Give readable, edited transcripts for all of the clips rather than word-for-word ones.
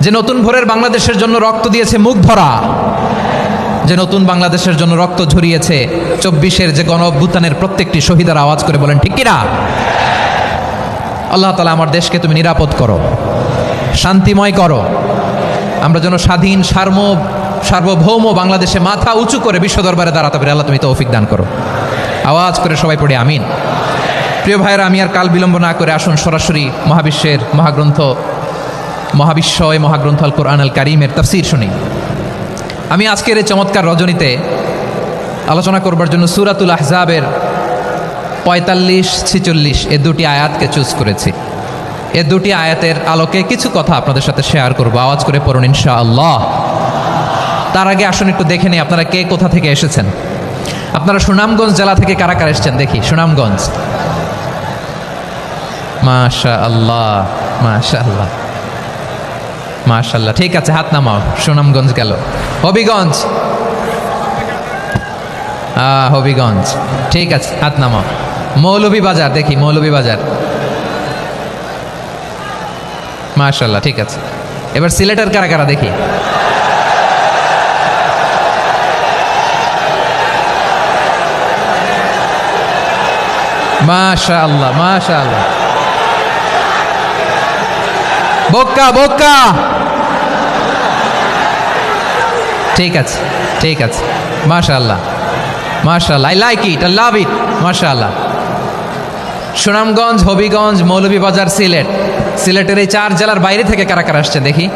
যে নতুন ভোরের বাংলাদেশের জন্য রক্ত দিয়েছে মুখ ভরা, যে নতুন বাংলাদেশের জন্য রক্ত ঝরিয়েছে 24-এর যে গণ অভ্যুত্থানের প্রত্যেকটি শহীদের আওয়াজ করে বলেন ঠিক কিনা? আল্লাহ তাআলা আমার দেশকে তুমি নিরাপদ করো, শান্তিময় করো, আমরা যেন স্বাধীন সার্বভৌম বাংলাদেশে মাথা উঁচু করে বিশ্ব দরবারে দাঁড়াতে পারি। আল্লাহ তুমি তৌফিক দান করো। আওয়াজ করে সবাই পড়ে আমিন। প্রিয় ভাইয়েরা, আমি আর কাল বিলম্ব না করে আসুন সরাসরি মহাবিশ্বের মহাগ্রন্থ আল কোরআন আল কারীমের তাফসীর শুনি। আমি আজকের এই চমৎকার রজনীতে আলোচনা করবার জন্য সূরাতুল আহজাবের 45-46 এই দুটি আয়াতকে চুজ করেছি। এই দুটি আয়াতের আলোকে কিছু কথা আপনাদের সাথে শেয়ার করব। আওয়াজ করে পড়ুন ইনশাআল্লাহ। তার আগে আসুন একটু দেখে নিই আপনারা কে কোথা থেকে এসেছেন। আপনারা সুনামগঞ্জ জেলা থেকে কারা কারা এসেছেন দেখি। সুনামগঞ্জ, মাশাআল্লাহ মাশাআল্লাহ মাশাআল্লাহ, ঠিক আছে, হাত নামাও। সুনামগঞ্জ গেল। হবিগঞ্জ, হবিগঞ্জ, ঠিক আছে, হাত নামাও। মৌলভীবাজার দেখি, মৌলভীবাজার, মাশাআল্লাহ, ঠিক আছে। এবার সিলেটের কারা কারা দেখি। মাশাআল্লাহ মাশাআল্লাহ। বক্কা বক্কা, ঠিক আছে ঠিক আছে, মাশাআল্লাহ মাশাআল্লাহ, I like it, I love it, মাশাআল্লাহ। সুনামগঞ্জ, হবিগঞ্জ, মৌলভীবাজার, সিলেটের এই 4 জেলার বাইরে থেকে কারা কারা আসছে দেখি।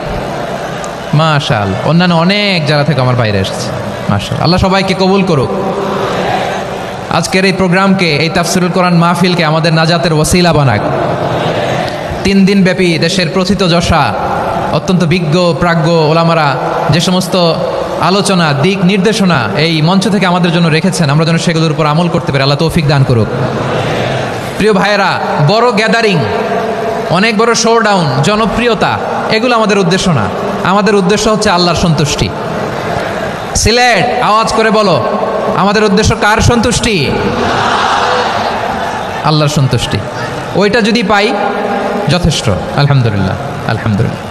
মাশাআল্লাহ, অন্যান্য অনেক জেলা থেকে আমার বাইরে এসেছে, মাশাআল্লাহ। আল্লাহ সবাইকে কবুল করুক। আজকের এই প্রোগ্রামকে, এই তাফসীরুল কোরআন মাহফিলকে আমাদের নাজাতের ওসিলা বানাক। 3 দিন ব্যাপী দেশের প্রথিতযশা অত্যন্ত বিজ্ঞ প্রাজ্ঞ ওলামারা যে সমস্ত আলোচনা, দিক নির্দেশনা এই মঞ্চ থেকে আমাদের জন্য রেখেছেন, আমরা যেন সেগুলোর উপর আমল করতে পারি। আল্লাহ তৌফিক দান করুক। প্রিয় ভাইয়েরা, বড় গ্যাদারিং, অনেক বড় শোডাউন, জনপ্রিয়তা, এগুলো আমাদের উদ্দেশ্য না। আমাদের উদ্দেশ্য হচ্ছে আল্লাহর সন্তুষ্টি। সিলেট, আওয়াজ করে বলো, আমাদের উদ্দেশ্য কার সন্তুষ্টি? আল্লাহর সন্তুষ্টি। ওইটা যদি পাই যথেষ্ট। আলহামদুলিল্লাহ আলহামদুলিল্লাহ।